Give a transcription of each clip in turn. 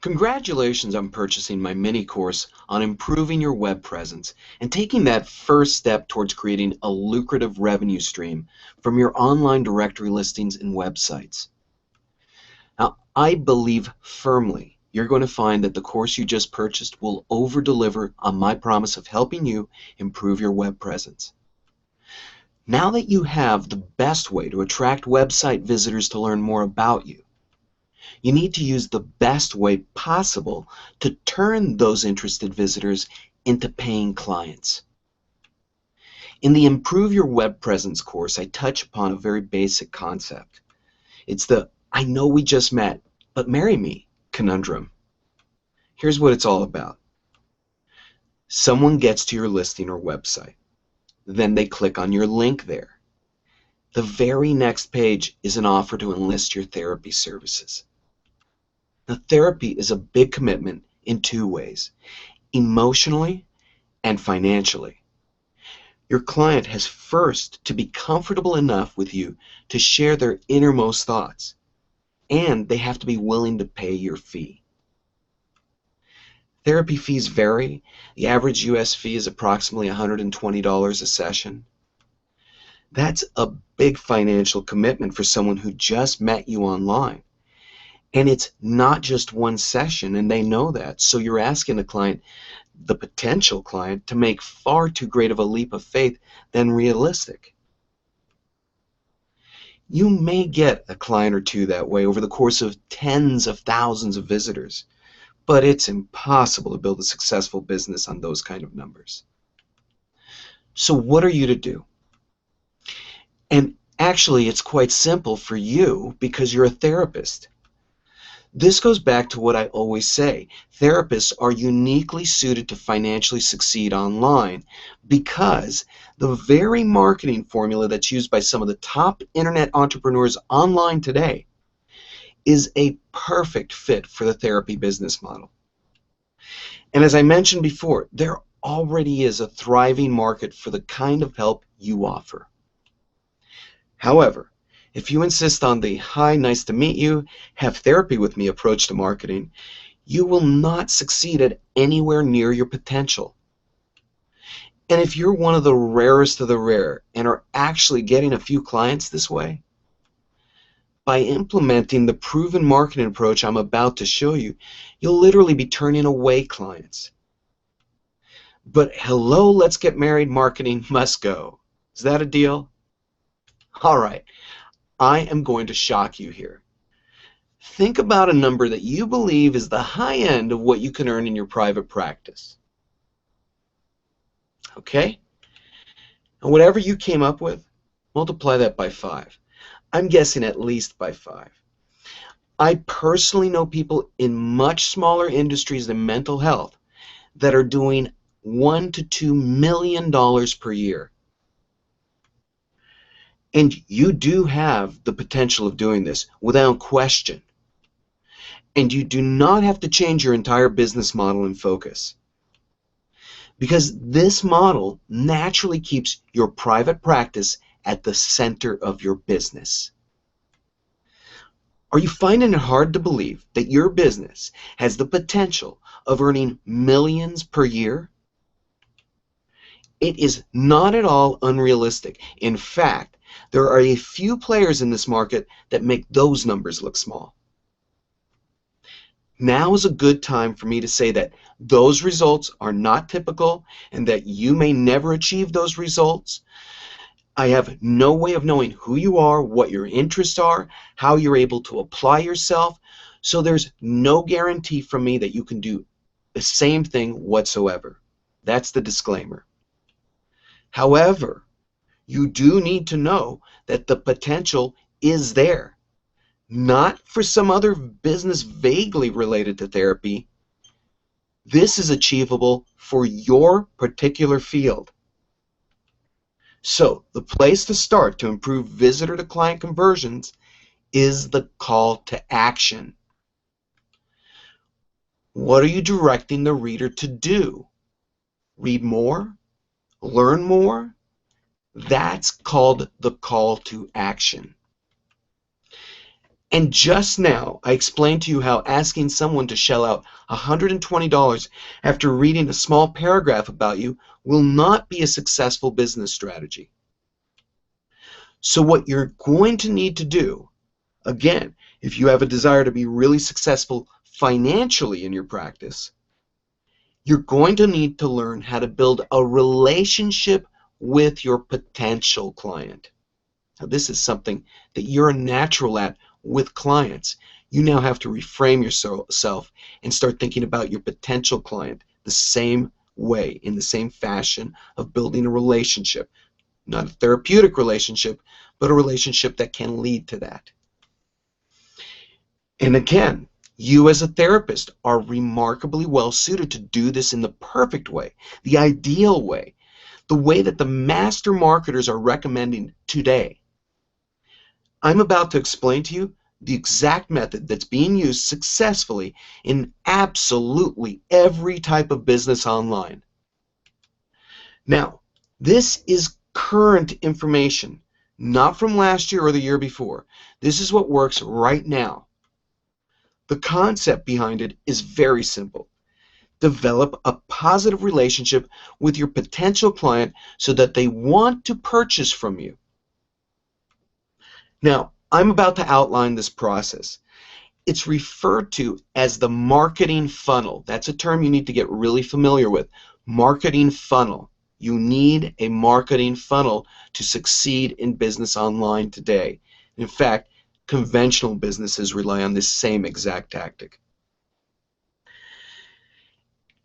Congratulations on purchasing my mini course on improving your web presence and taking that first step towards creating a lucrative revenue stream from your online directory listings and websites. Now, I believe firmly you're going to find that the course you just purchased will over-deliver on my promise of helping you improve your web presence. Now that you have the best way to attract website visitors to learn more about you, you need to use the best way possible to turn those interested visitors into paying clients. In the Improve Your Web Presence course, I touch upon a very basic concept. It's the "I know we just met, but marry me" conundrum. Here's what it's all about. Someone gets to your listing or website. Then they click on your link there. The very next page is an offer to enlist your therapy services. Now, therapy is a big commitment in two ways: emotionally and financially. Your client has first to be comfortable enough with you to share their innermost thoughts, and they have to be willing to pay your fee. Therapy fees vary. The average US fee is approximately $120 a session. That's a big financial commitment for someone who just met you online. And it's not just one session, and they know that. So you're asking the potential client, to make far too great of a leap of faith than realistic. You may get a client or two that way over the course of tens of thousands of visitors, but it's impossible to build a successful business on those kind of numbers. So what are you to do? And actually, it's quite simple for you because you're a therapist. This goes back to what I always say. Therapists are uniquely suited to financially succeed online because the very marketing formula that's used by some of the top internet entrepreneurs online today is a perfect fit for the therapy business model. And as I mentioned before, there already is a thriving market for the kind of help you offer. However, if you insist on the "hi, nice to meet you, have therapy with me" approach to marketing, you will not succeed at anywhere near your potential. And if you're one of the rarest of the rare and are actually getting a few clients this way, by implementing the proven marketing approach I'm about to show you, you'll literally be turning away clients. But hello, let's get married marketing must go. Is that a deal? All right. I am going to shock you here. Think about a number that you believe is the high end of what you can earn in your private practice. Okay? And whatever you came up with, multiply that by 5. I'm guessing at least by 5. I personally know people in much smaller industries than mental health that are doing $1 to $2 million per year. And you do have the potential of doing this without question. And you do not have to change your entire business model and focus, because this model naturally keeps your private practice at the center of your business. Are you finding it hard to believe that your business has the potential of earning millions per year? It is not at all unrealistic. In fact, there are a few players in this market that make those numbers look small. Now is a good time for me to say that those results are not typical and that you may never achieve those results. I have no way of knowing who you are, what your interests are, how you're able to apply yourself, so there's no guarantee from me that you can do the same thing whatsoever. That's the disclaimer. However, you do need to know that the potential is there, not for some other business vaguely related to therapy. This is achievable for your particular field. So the place to start to improve visitor to client conversions is the call to action. What are you directing the reader to do? Read more? Learn more? That's called the call to action. And just now, I explained to you how asking someone to shell out $120 after reading a small paragraph about you will not be a successful business strategy. So what you're going to need to do, again, if you have a desire to be really successful financially in your practice, you're going to need to learn how to build a relationship with your potential client. Now, this is something that you're a natural at with clients. You now have to reframe yourself and start thinking about your potential client the same way, in the same fashion of building a relationship. Not a therapeutic relationship, but a relationship that can lead to that. And again, you as a therapist are remarkably well suited to do this in the perfect way, the ideal way, the way that the master marketers are recommending today. I'm about to explain to you the exact method that's being used successfully in absolutely every type of business online. Now, this is current information, not from last year or the year before. This is what works right now. The concept behind it is very simple. Develop a positive relationship with your potential client so that they want to purchase from you. Now, I'm about to outline this process. It's referred to as the marketing funnel. That's a term you need to get really familiar with. Marketing funnel. You need a marketing funnel to succeed in business online today. In fact, conventional businesses rely on this same exact tactic.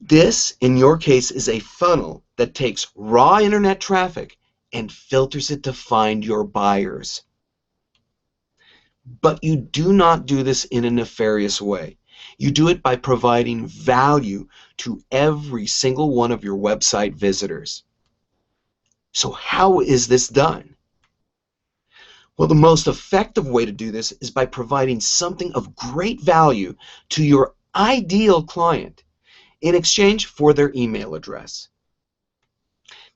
This, in your case, is a funnel that takes raw internet traffic and filters it to find your buyers. But you do not do this in a nefarious way. You do it by providing value to every single one of your website visitors. So how is this done? Well, the most effective way to do this is by providing something of great value to your ideal client in exchange for their email address.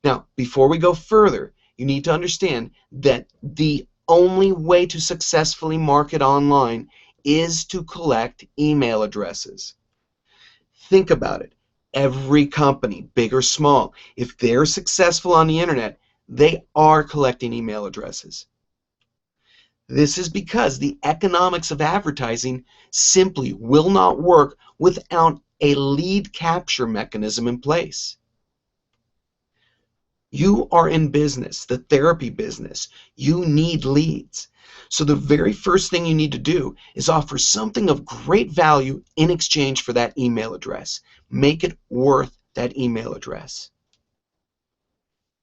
Now, before we go further, you need to understand that the only way to successfully market online is to collect email addresses. Think about it. Every company, big or small, if they're successful on the internet, they are collecting email addresses. This is because the economics of advertising simply will not work without a lead capture mechanism in place. You are in business, the therapy business. You need leads. So the very first thing you need to do is offer something of great value in exchange for that email address. Make it worth that email address.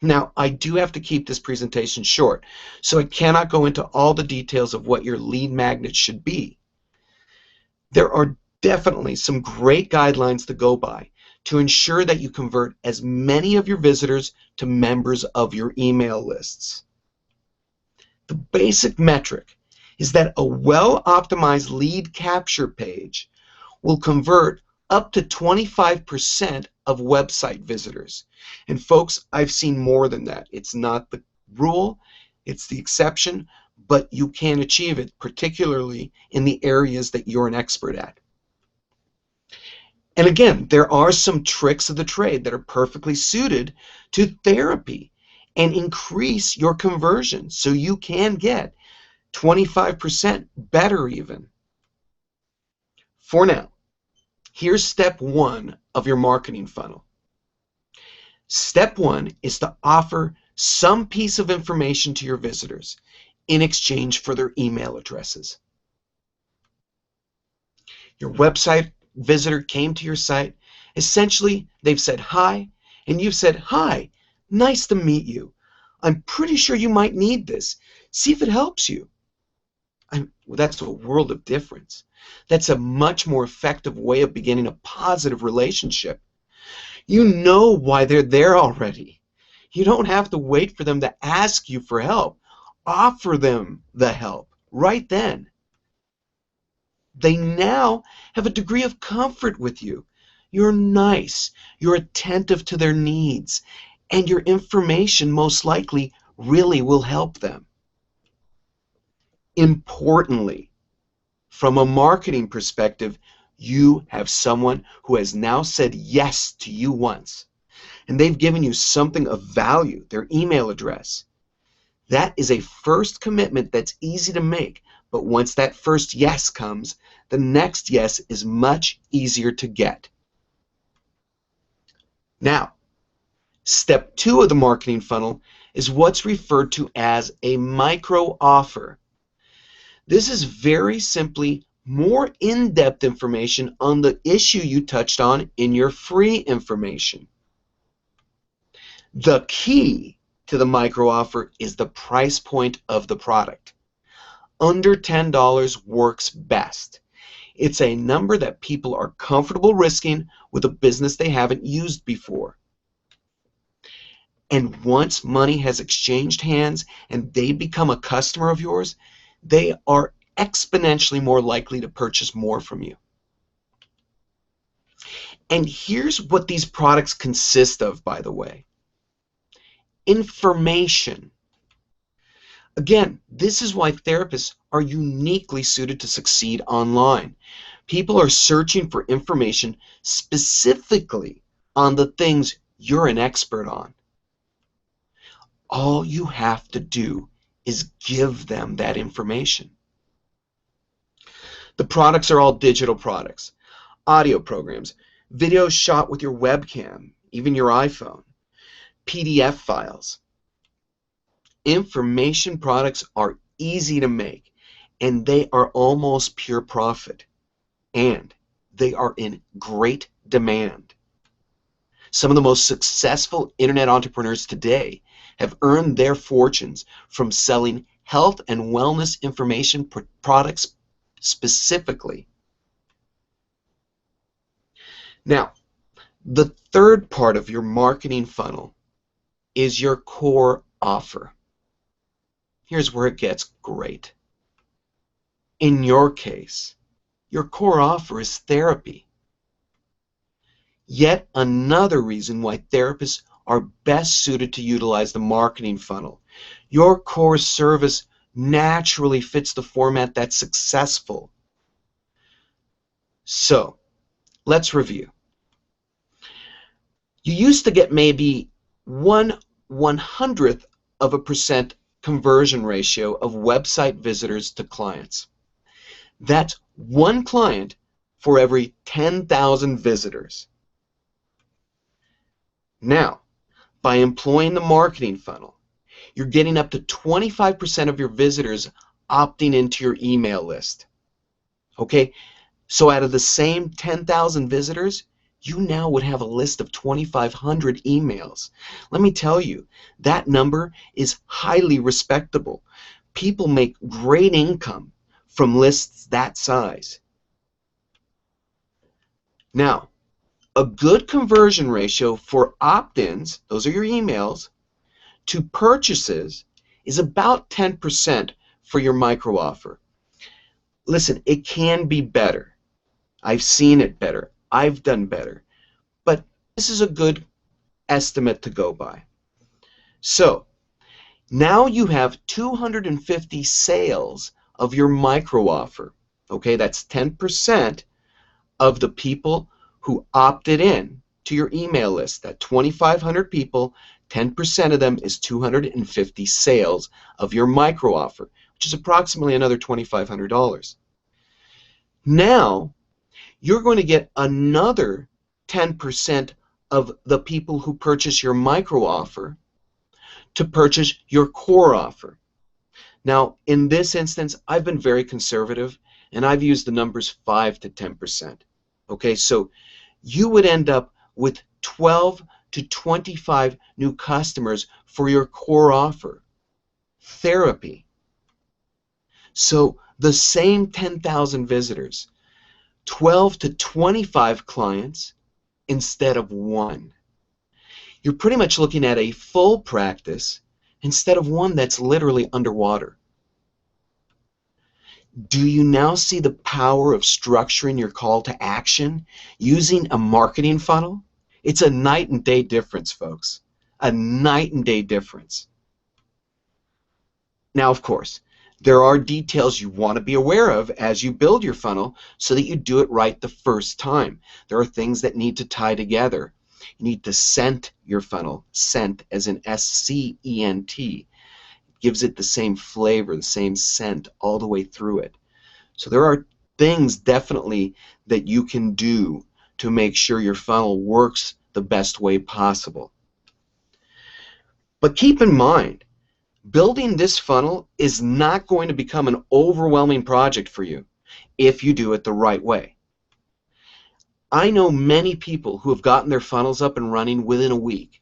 Now, I do have to keep this presentation short, so I cannot go into all the details of what your lead magnet should be. There are definitely some great guidelines to go by to ensure that you convert as many of your visitors to members of your email lists. The basic metric is that a well-optimized lead capture page will convert up to 25% of website visitors. And folks, I've seen more than that. It's not the rule, it's the exception, but you can achieve it, particularly in the areas that you're an expert at. And again, there are some tricks of the trade that are perfectly suited to therapy and increase your conversion so you can get 25% better even. For now, here's step one of your marketing funnel. Step one is to offer some piece of information to your visitors in exchange for their email addresses. Your website visitor came to your site. Essentially, they've said hi, and you've said, "Hi, nice to meet you. I'm pretty sure you might need this. See if it helps you." Well, that's a world of difference. That's a much more effective way of beginning a positive relationship. You know why they're there already. You don't have to wait for them to ask you for help. Offer them the help right then. They now have a degree of comfort with you. You're nice, you're attentive to their needs, and your information most likely really will help them. Importantly, From a marketing perspective, you have someone who has now said yes to you once, and they've given you something of value, their email address. That is a first commitment that's easy to make, but once that first yes comes, the next yes is much easier to get. Now, step 2 of the marketing funnel is what's referred to as a micro offer. This is very simply more in-depth information on the issue you touched on in your free information. The key to the micro offer is the price point of the product. Under $10 works best. It's a number that people are comfortable risking with a business they haven't used before. And once money has exchanged hands and they become a customer of yours, they are exponentially more likely to purchase more from you. And here's what these products consist of, by the way. Information. Again, this is why therapists are uniquely suited to succeed online. People are searching for information specifically on the things you're an expert on. All you have to do is give them that information. The products are all digital products, audio programs, videos shot with your webcam, even your iPhone, PDF files. Information products are easy to make, and they are almost pure profit, and they are in great demand. Some of the most successful internet entrepreneurs today have earned their fortunes from selling health and wellness information products specifically. Now, the third part of your marketing funnel is your core offer. Here's where it gets great. In your case, your core offer is therapy. Yet another reason why therapists are best suited to utilize the marketing funnel. Your core service naturally fits the format that's successful. So, let's review. You used to get maybe 1/100th of a percent conversion ratio of website visitors to clients. That's one client for every 10,000 visitors. Now, by employing the marketing funnel, you're getting up to 25% of your visitors opting into your email list. Okay, so out of the same 10,000 visitors, you now would have a list of 2,500 emails. Let me tell you, that number is highly respectable. People make great income from lists that size. Now, a good conversion ratio for opt-ins, those are your emails, to purchases is about 10% for your micro offer. Listen, it can be better. I've seen it better. I've done better. But this is a good estimate to go by. So, now you have 250 sales of your micro offer. Okay, that's 10% of the people who opted in to your email list. That 2,500 people, 10% of them is 250 sales of your micro offer, which is approximately another $2,500. Now, you're going to get another 10% of the people who purchase your micro offer to purchase your core offer. Now, in this instance, I've been very conservative, and I've used the numbers 5 to 10%. Okay, so you would end up with 12 to 25 new customers for your core offer, therapy. So the same 10,000 visitors, 12 to 25 clients instead of one. You're pretty much looking at a full practice instead of one that's literally underwater. Do you now see the power of structuring your call to action using a marketing funnel? It's a night and day difference, folks. A night and day difference. Now, of course, There are details you want to be aware of as you build your funnel so that you do it right the first time. There are things that need to tie together. You need to scent your funnel, scent as in S-C-E-N-T. Gives it the same flavor, the same scent all the way through it. So there are things definitely that you can do to make sure your funnel works the best way possible. But keep in mind, building this funnel is not going to become an overwhelming project for you if you do it the right way. I know many people who have gotten their funnels up and running within a week.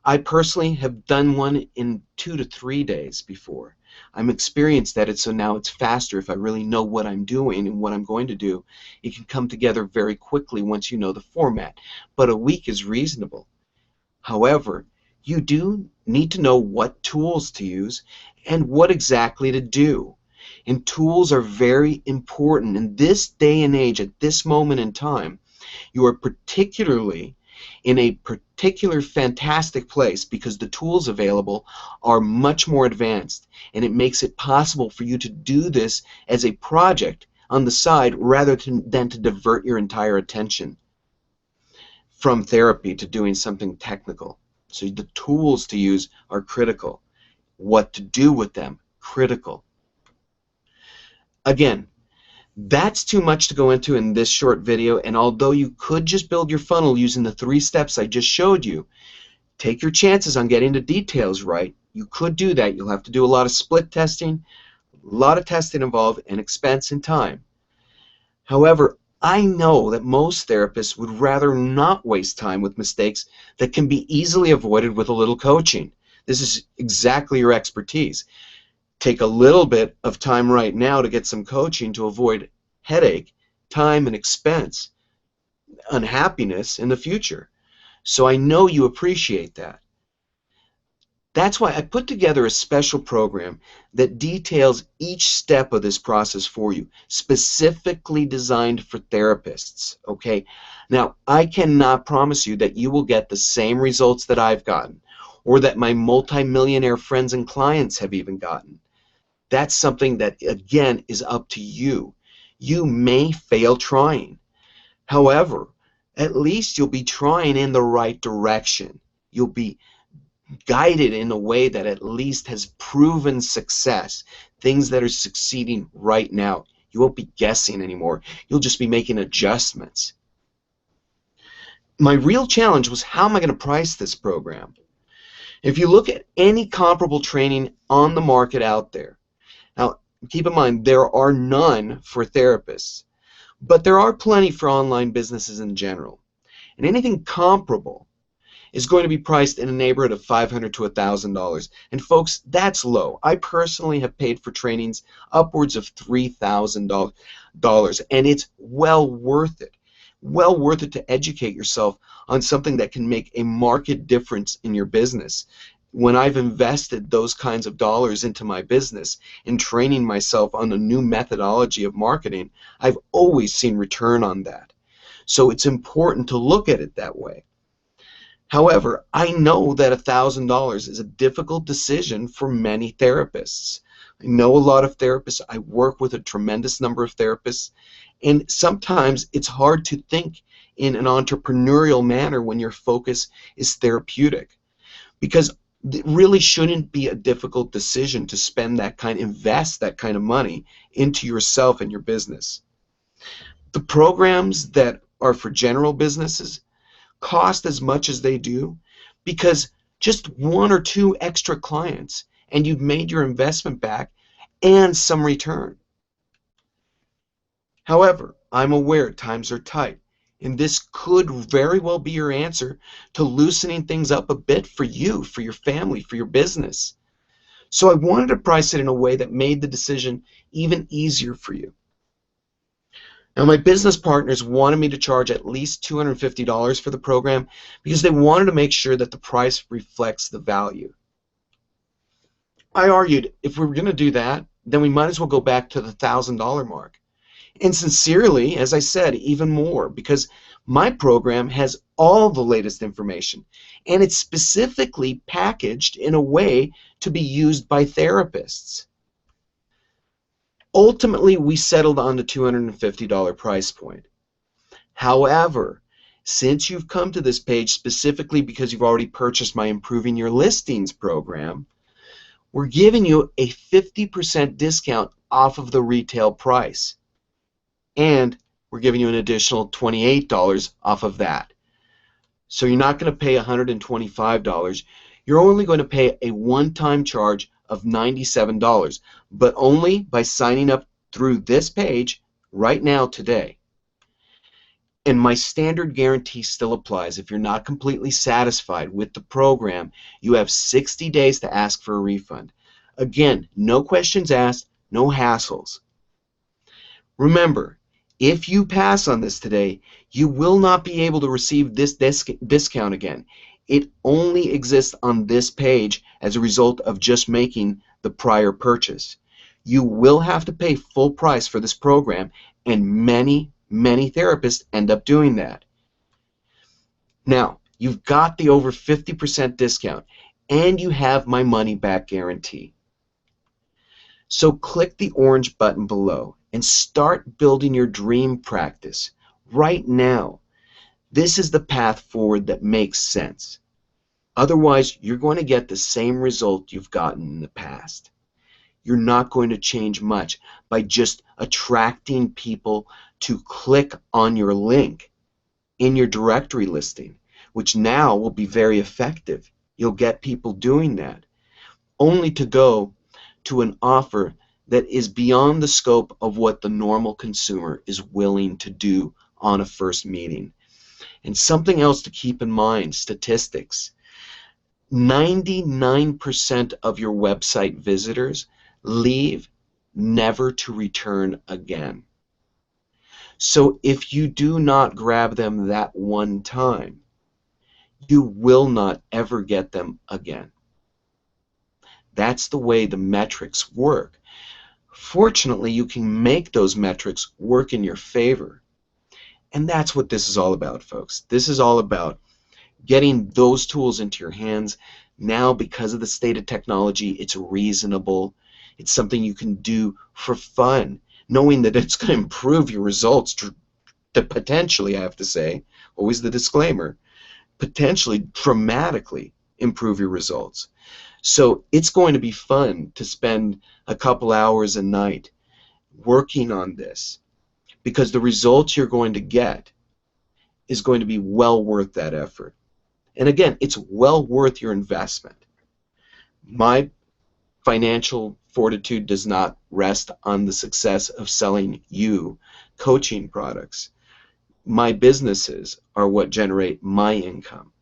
I personally have done one in 2 to 3 days before. I'm experienced at it, so now it's faster. If I really know what I'm doing and what I'm going to do, it can come together very quickly once you know the format. But a week is reasonable. However, you do need to know what tools to use and what exactly to do. And tools are very important in this day and age, at this moment in time. You are particularly in a particular fantastic place because the tools available are much more advanced, and it makes it possible for you to do this as a project on the side rather than to divert your entire attention from therapy to doing something technical. So the tools to use are critical. What to do with them, critical. Again, that's too much to go into in this short video, and although you could just build your funnel using the 3 steps I just showed you, take your chances on getting the details right. You could do that. You'll have to do a lot of split testing, a lot of testing involved, and expense and time. However, I know that most therapists would rather not waste time with mistakes that can be easily avoided with a little coaching. This is exactly your expertise. Take a little bit of time right now to get some coaching to avoid headache, time, and expense, unhappiness in the future. So I know you appreciate that. That's why I put together a special program that details each step of this process for you, specifically designed for therapists. Okay? Now, I cannot promise you that you will get the same results that I've gotten, or that my multimillionaire friends and clients have even gotten. That's something that, again, is up to you. You may fail trying. However, at least you'll be trying in the right direction. You'll be guided in a way that at least has proven success, things that are succeeding right now. You won't be guessing anymore. You'll just be making adjustments. My real challenge was, how am I going to price this program? If you look at any comparable training on the market out there, now, keep in mind, there are none for therapists, but there are plenty for online businesses in general. And anything comparable is going to be priced in a neighborhood of $500 to $1,000. And folks, that's low. I personally have paid for trainings upwards of $3,000, and it's well worth it. Well worth it to educate yourself on something that can make a marked difference in your business. When I've invested those kinds of dollars into my business and training myself on a new methodology of marketing, I've always seen return on that. So it's important to look at it that way. However, I know that $1,000 is a difficult decision for many therapists. I know a lot of therapists. I work with a tremendous number of therapists, and sometimes it's hard to think in an entrepreneurial manner when your focus is therapeutic, because it really shouldn't be a difficult decision to invest that kind of money into yourself and your business. The programs that are for general businesses cost as much as they do because just 1 or 2 extra clients and you've made your investment back and some return. However, I'm aware times are tight, and this could very well be your answer to loosening things up a bit for you, for your family, for your business. So I wanted to price it in a way that made the decision even easier for you. Now, my business partners wanted me to charge at least $250 for the program because they wanted to make sure that the price reflects the value. I argued if we were going to do that, then we might as well go back to the $1,000 mark. And sincerely, as I said, even more, because my program has all the latest information, and it's specifically packaged in a way to be used by therapists. Ultimately, we settled on the $250 price point. However, since you've come to this page specifically because you've already purchased my Improving Your Listings program, we're giving you a 50% discount off of the retail price. And we're giving you an additional $28 off of that. So you're not going to pay $125. You're only going to pay a one-time charge of $97, but only by signing up through this page right now today. And my standard guarantee still applies. If you're not completely satisfied with the program, you have 60 days to ask for a refund. Again, no questions asked, no hassles. Remember, if you pass on this today, you will not be able to receive this discount again. It only exists on this page as a result of just making the prior purchase. You will have to pay full price for this program, and many therapists end up doing that. Now, you've got the over 50% discount, and you have my money back guarantee. So click the orange button below and start building your dream practice right now. This is the path forward that makes sense. Otherwise, you're going to get the same result you've gotten in the past. You're not going to change much by just attracting people to click on your link in your directory listing, which now will be very effective. You'll get people doing that, only to go to an offer that is beyond the scope of what the normal consumer is willing to do on a first meeting. And something else to keep in mind, statistics. 99% of your website visitors leave never to return again. So if you do not grab them that one time, you will not ever get them again. That's the way the metrics work. Fortunately, you can make those metrics work in your favor. And that's what this is all about, folks. This is all about getting those tools into your hands. Now, because of the state of technology, it's reasonable. It's something you can do for fun, knowing that it's going to improve your results potentially, I have to say, always the disclaimer, potentially dramatically improve your results. So it's going to be fun to spend a couple hours a night working on this, because the results you're going to get is going to be well worth that effort. And again, it's well worth your investment. My financial fortitude does not rest on the success of selling you coaching products. My businesses are what generate my income.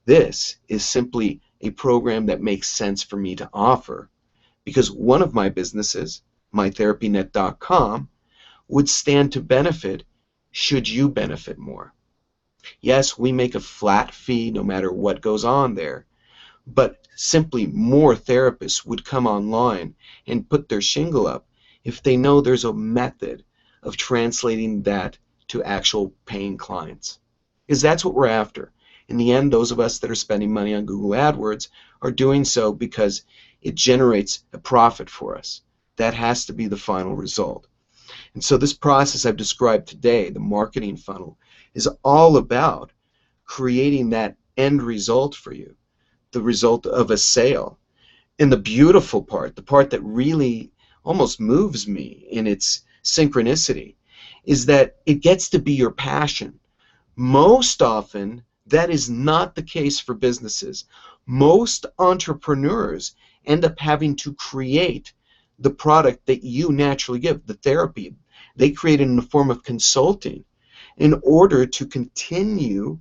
This is simply a program that makes sense for me to offer, because one of my businesses, mytherapynet.com, would stand to benefit should you benefit more. Yes, we make a flat fee no matter what goes on there, but simply more therapists would come online and put their shingle up if they know there's a method of translating that to actual paying clients. Because that's what we're after. In the end, those of us that are spending money on Google AdWords are doing so because it generates a profit for us. That has to be the final result. And so this process I've described today, the marketing funnel, is all about creating that end result for you, the result of a sale. And the beautiful part, the part that really almost moves me in its synchronicity, is that it gets to be your passion. Most often, that is not the case for businesses. Most entrepreneurs end up having to create the product that you naturally give, the therapy. They create it in the form of consulting in order to continue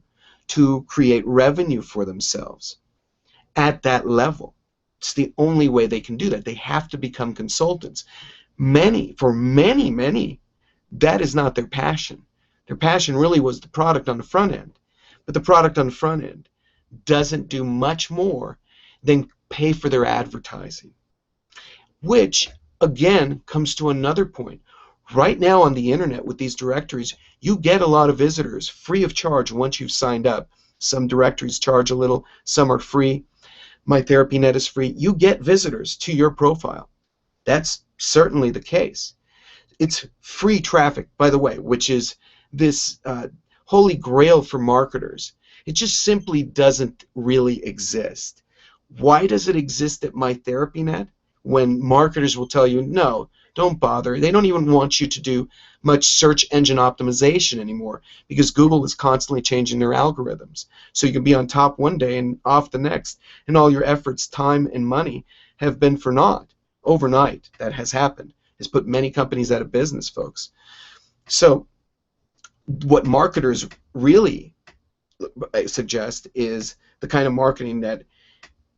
to create revenue for themselves at that level. It's the only way they can do that. They have to become consultants. For many, that is not their passion. Their passion really was the product on the front end. But the product on the front end doesn't do much more than pay for their advertising. Which, again, comes to another point. Right now on the internet with these directories, you get a lot of visitors free of charge once you've signed up. Some directories charge a little, some are free. MyTherapyNet is free. You get visitors to your profile. That's certainly the case. It's free traffic, by the way, which is this holy grail for marketers. It just simply doesn't really exist. Why does it exist at MyTherapyNet when marketers will tell you, no, don't bother. They don't even want you to do much search engine optimization anymore because Google is constantly changing their algorithms. So you can be on top one day and off the next, and all your efforts, time, and money have been for naught. Overnight, that has happened. Has put many companies out of business, folks. So what marketers really suggest is the kind of marketing that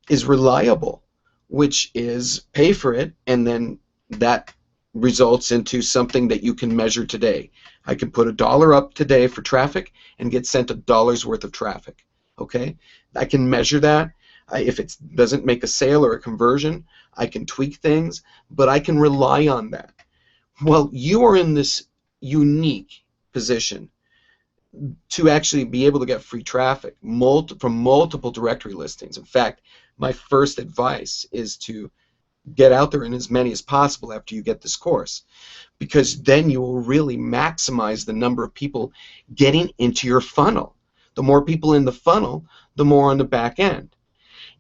is reliable, which is pay for it, and then that results into something that you can measure today. I can put $1 up today for traffic and get sent $1's worth of traffic. Okay, I can measure that. If it doesn't make a sale or a conversion, I can tweak things, but I can rely on that. Well, you are in this unique position to actually be able to get free traffic from multiple directory listings. In fact, my first advice is to get out there in as many as possible after you get this course, because then you will really maximize the number of people getting into your funnel. The more people in the funnel, the more on the back end.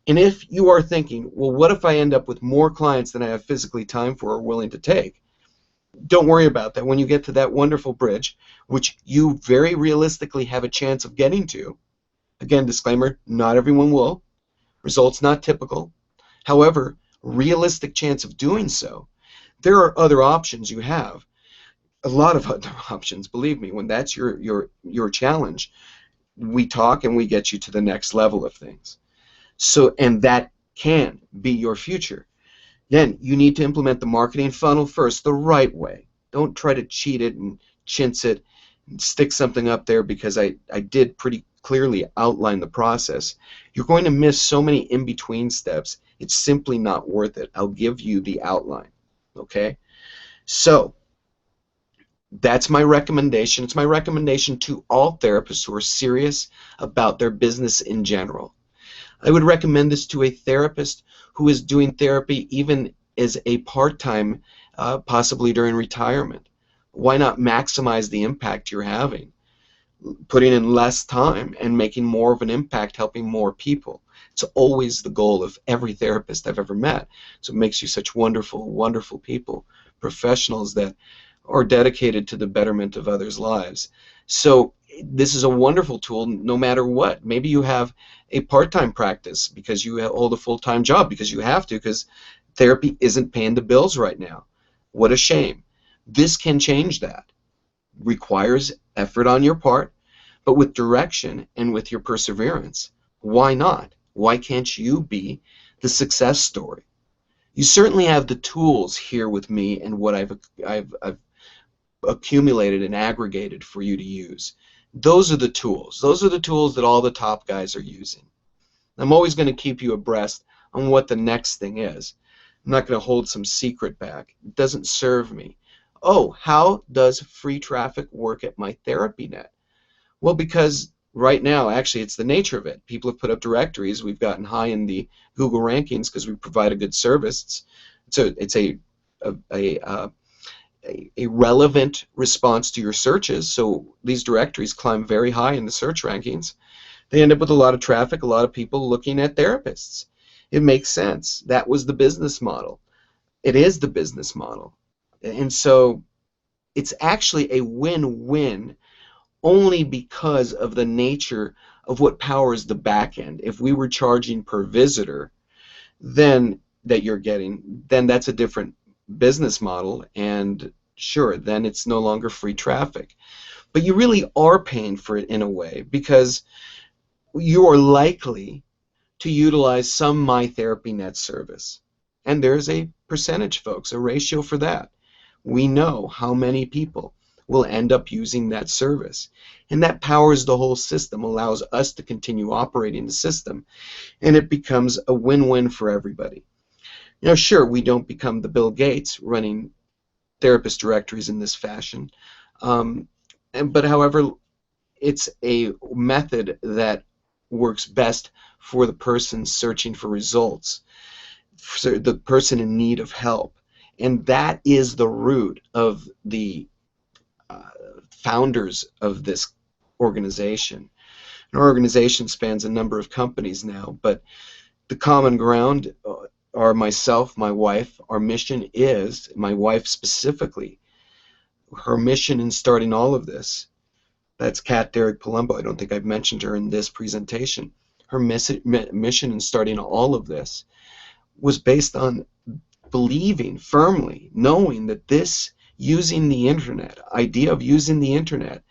And if you are thinking, well, what if I end up with more clients than I have physically time for or willing to take? Don't worry about that. When you get to that wonderful bridge, which you very realistically have a chance of getting to, again, disclaimer, not everyone will. Results not typical. However, realistic chance of doing so, there are other options you have. A lot of other options, believe me. When that's your challenge, we talk and we get you to the next level of things. So, and that can be your future. Then you need to implement the marketing funnel first the right way. Don't try to cheat it and chintz it and stick something up there, because I did pretty clearly outline the process. You're going to miss so many in-between steps. It's simply not worth it. I'll give you the outline. Okay? So that's my recommendation. It's my recommendation to all therapists who are serious about their business in general. I would recommend this to a therapist who is doing therapy even as a part-time, possibly during retirement. Why not maximize the impact you're having? Putting in less time and making more of an impact, helping more people. It's always the goal of every therapist I've ever met. So it makes you such wonderful, wonderful people, professionals that are dedicated to the betterment of others' lives. So this is a wonderful tool no matter what. Maybe you have a part-time practice because you hold a full-time job because you have to, because therapy isn't paying the bills right now. What a shame. This can change that. Requires effort on your part, but with direction and with your perseverance, why not? Why can't you be the success story? You certainly have the tools here with me and what I've accumulated and aggregated for you to use. Those are the tools. Those are the tools that all the top guys are using. I'm always going to keep you abreast on what the next thing is. I'm not going to hold some secret back. It doesn't serve me. Oh, how does free traffic work at MyTherapyNet? Well, because right now, actually, it's the nature of it. People have put up directories. We've gotten high in the Google rankings because we provide a good service. It's a relevant response to your searches. So these directories climb very high in the search rankings. They end up with a lot of traffic, a lot of people looking at therapists. It makes sense. That was the business model. It is the business model. And so it's actually a win-win only because of the nature of what powers the back end. If we were charging per visitor, then that you're getting, then that's a different business model, and sure, then it's no longer free traffic. But you really are paying for it in a way, because you are likely to utilize some MyTherapyNet service. And there's a percentage, folks, a ratio for that. We know how many people will end up using that service. And that powers the whole system, allows us to continue operating the system, and it becomes a win-win for everybody. You know, sure, we don't become the Bill Gates running therapist directories in this fashion, but however, it's a method that works best for the person searching for results, for the person in need of help. And that is the root of the uh, founders of this organization. Our organization spans a number of companies now, but the common ground are myself, my wife. Our mission is, my wife specifically, her mission in starting all of this, that's Kat Derrick Palumbo. I don't think I've mentioned her in this presentation. Her mission in starting all of this was based on believing firmly, knowing that this using the internet, idea of using the internet,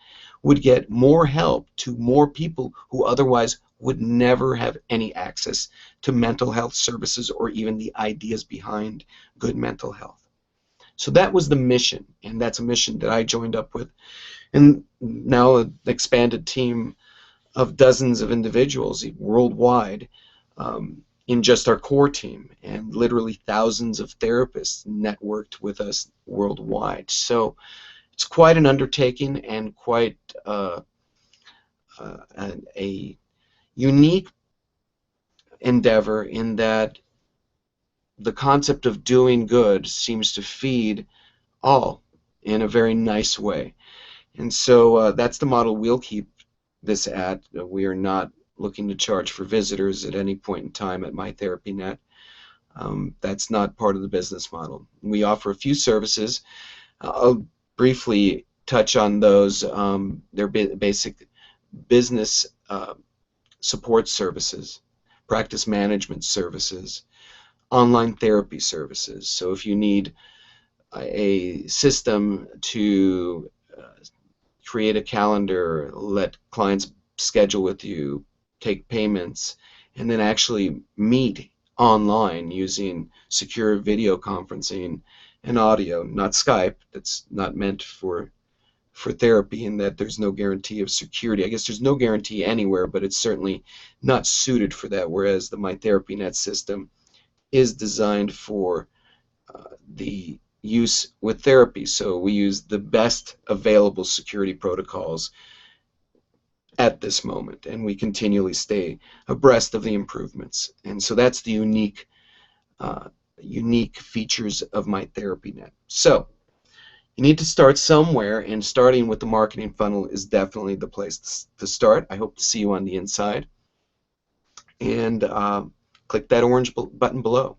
would get more help to more people who otherwise would never have any access to mental health services or even the ideas behind good mental health. So that was the mission, and that's a mission that I joined up with, and now an expanded team of dozens of individuals worldwide, in just our core team, and literally thousands of therapists networked with us worldwide. So it's quite an undertaking and quite a unique endeavor in that the concept of doing good seems to feed all in a very nice way. And so that's the model we'll keep this at. We are not looking to charge for visitors at any point in time at MyTherapyNet. That's not part of the business model. We offer a few services. I'll briefly touch on those. They're basic business support services, practice management services, online therapy services. So if you need a system to create a calendar, let clients schedule with you, take payments, and then actually meet online using secure video conferencing and audio, not Skype. That's not meant for therapy, in that there's no guarantee of security. I guess there's no guarantee anywhere, but it's certainly not suited for that, whereas the MyTherapyNet system is designed for the use with therapy. So we use the best available security protocols at this moment, and we continually stay abreast of the improvements. And so that's the unique features of MyTherapyNet. So you need to start somewhere, and starting with the marketing funnel is definitely the place to start. I hope to see you on the inside. And click that orange button below.